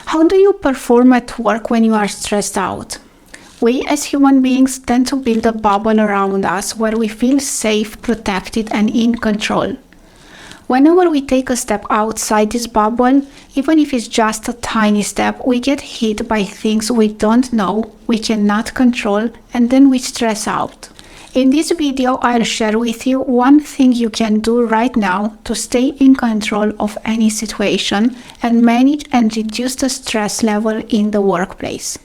How do you perform at work when you are stressed out? We as human beings tend to build a bubble around us where we feel safe, protected, and in control. Whenever we take a step outside this bubble, even if it's just a tiny step, we get hit by things we don't know, we cannot control, and then we stress out. In this video, I'll share with you one thing you can do right now to stay in control of any situation and manage and reduce the stress level in the workplace.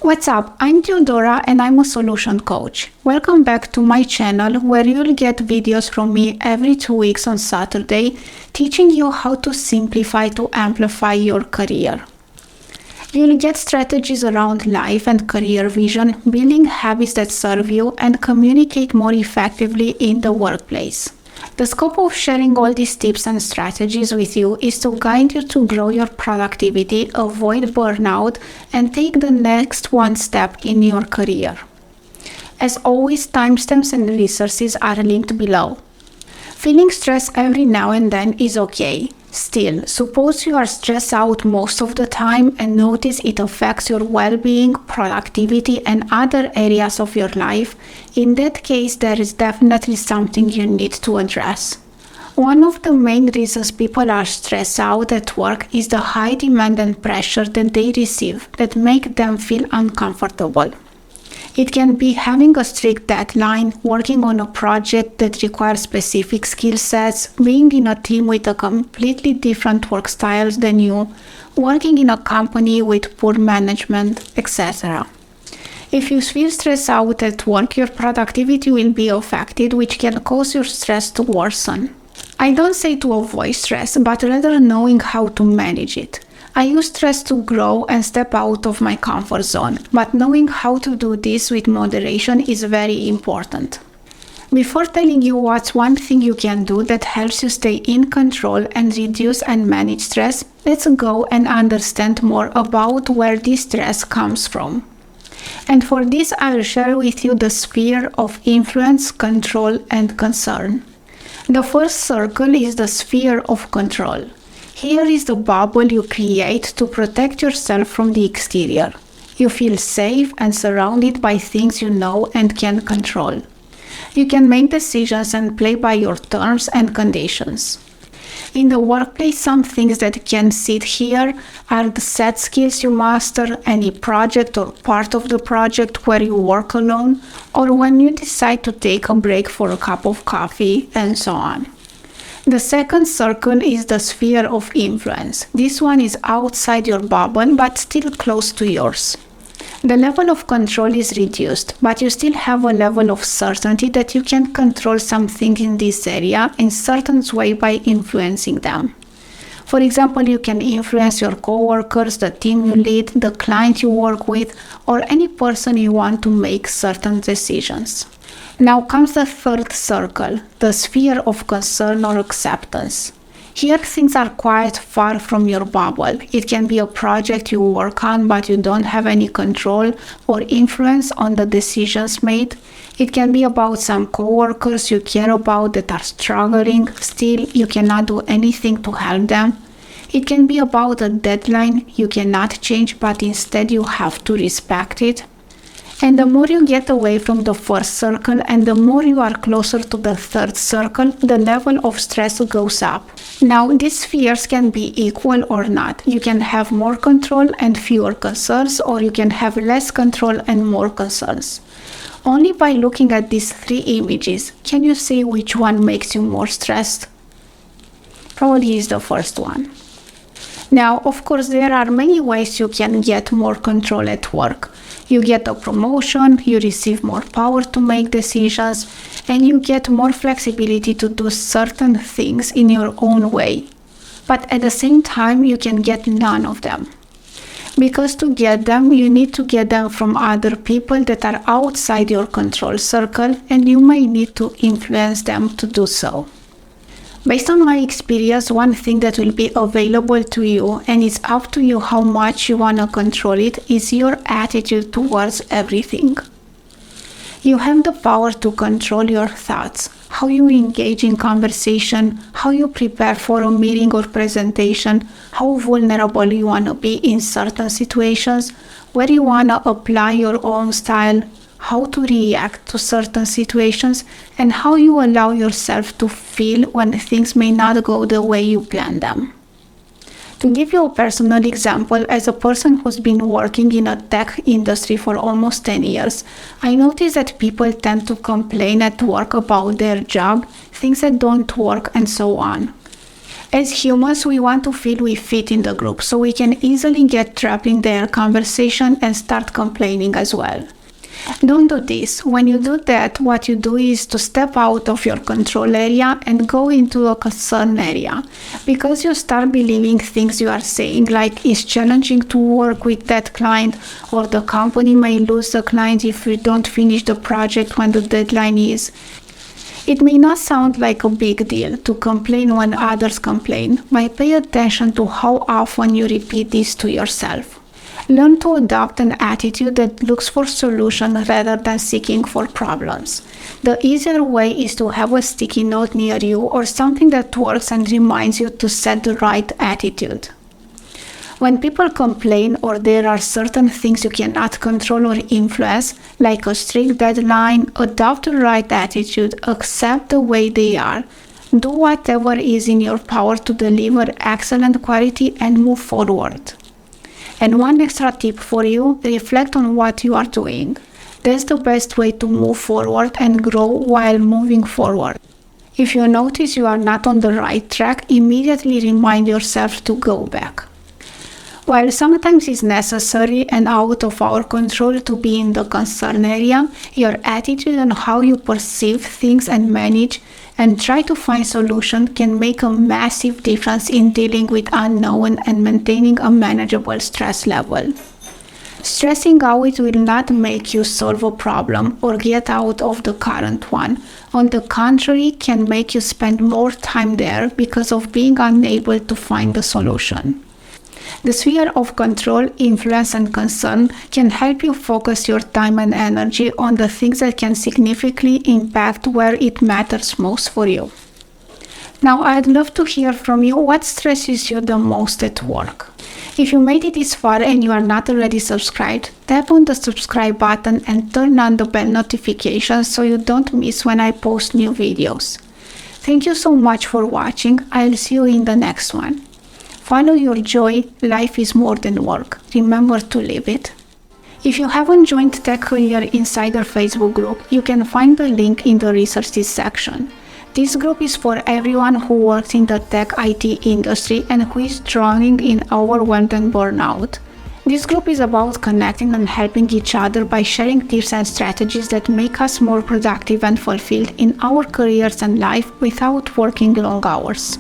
What's up? I'm Teodora and I'm a solution coach. Welcome back to my channel where you'll get videos from me every 2 weeks on Saturday, teaching you how to simplify to amplify your career. You'll get strategies around life and career vision, building habits that serve you, and communicate more effectively in the workplace. The scope of sharing all these tips and strategies with you is to guide you to grow your productivity, avoid burnout, and take the next one step in your career. As always, timestamps and resources are linked below. Feeling stressed every now and then is okay. Still, suppose you are stressed out most of the time and notice it affects your well-being, productivity, and other areas of your life. In that case, there is definitely something you need to address. One of the main reasons people are stressed out at work is the high demand and pressure that they receive that make them feel uncomfortable. It can be having a strict deadline, working on a project that requires specific skill sets, being in a team with a completely different work styles than you, working in a company with poor management, etc. If you feel stressed out at work, your productivity will be affected, which can cause your stress to worsen. I don't say to avoid stress, but rather knowing how to manage it. I use stress to grow and step out of my comfort zone, but knowing how to do this with moderation is very important. Before telling you what's one thing you can do that helps you stay in control and reduce and manage stress, let's go and understand more about where this stress comes from. And for this, I will share with you the sphere of influence, control, and concern. The first circle is the sphere of control. Here is the bubble you create to protect yourself from the exterior. You feel safe and surrounded by things you know and can control. You can make decisions and play by your terms and conditions. In the workplace, some things that can sit here are the set skills you master, any project or part of the project where you work alone, or when you decide to take a break for a cup of coffee, and so on. The second circle is the sphere of influence. This one is outside your bubble but still close to yours. The level of control is reduced, but you still have a level of certainty that you can control something in this area in certain way by influencing them. For example, you can influence your coworkers, the team you lead, the client you work with, or any person you want to make certain decisions. Now comes the third circle, the sphere of concern or acceptance. Here things are quite far from your bubble. It can be a project you work on but you don't have any control or influence on the decisions made. It can be about some coworkers you care about that are struggling, still you cannot do anything to help them. It can be about a deadline you cannot change but instead you have to respect it. And the more you get away from the first circle and the more you are closer to the third circle, the level of stress goes up. Now, these spheres can be equal or not. You can have more control and fewer concerns, or you can have less control and more concerns. Only by looking at these three images can you say which one makes you more stressed. Probably is the first one. Now, of course, there are many ways you can get more control at work. You get a promotion, you receive more power to make decisions, and you get more flexibility to do certain things in your own way. But at the same time, you can get none of them. Because to get them, you need to get them from other people that are outside your control circle, and you may need to influence them to do so. Based on my experience, one thing that will be available to you, and it's up to you how much you want to control it, is your attitude towards everything. You have the power to control your thoughts, how you engage in conversation, how you prepare for a meeting or presentation, how vulnerable you want to be in certain situations, where you want to apply your own style, how to react to certain situations, and how you allow yourself to feel when things may not go the way you planned them. To give you a personal example, as a person who's been working in a tech industry for almost 10 years, I notice that people tend to complain at work about their job, things that don't work, and so on. As humans, we want to feel we fit in the group, so we can easily get trapped in their conversation and start complaining as well. Don't do this. When you do that, what you do is to step out of your control area and go into a concern area. Because you start believing things you are saying, like it's challenging to work with that client, or the company may lose the client if you don't finish the project when the deadline is. It may not sound like a big deal to complain when others complain, but pay attention to how often you repeat this to yourself. Learn to adopt an attitude that looks for solutions rather than seeking for problems. The easier way is to have a sticky note near you or something that works and reminds you to set the right attitude. When people complain or there are certain things you cannot control or influence, like a strict deadline, adopt the right attitude, accept the way they are, do whatever is in your power to deliver excellent quality and move forward. And one extra tip for you, reflect on what you are doing. That's the best way to move forward and grow while moving forward. If you notice you are not on the right track, immediately remind yourself to go back. While sometimes it's necessary and out of our control to be in the concern area, your attitude and how you perceive things and manage and try to find solutions can make a massive difference in dealing with unknown and maintaining a manageable stress level. Stressing out will not make you solve a problem or get out of the current one. On the contrary, can make you spend more time there because of being unable to find the solution. The sphere of control, influence, and concern can help you focus your time and energy on the things that can significantly impact where it matters most for you. Now, I'd love to hear from you what stresses you the most at work. If you made it this far and you are not already subscribed, tap on the subscribe button and turn on the bell notifications so you don't miss when I post new videos. Thank you so much for watching. I'll see you in the next one. Follow your joy. Life is more than work. Remember to live it. If you haven't joined Tech Career Insider Facebook group, you can find the link in the resources section. This group is for everyone who works in the tech IT industry and who is drowning in overwhelmed and burnout. This group is about connecting and helping each other by sharing tips and strategies that make us more productive and fulfilled in our careers and life without working long hours.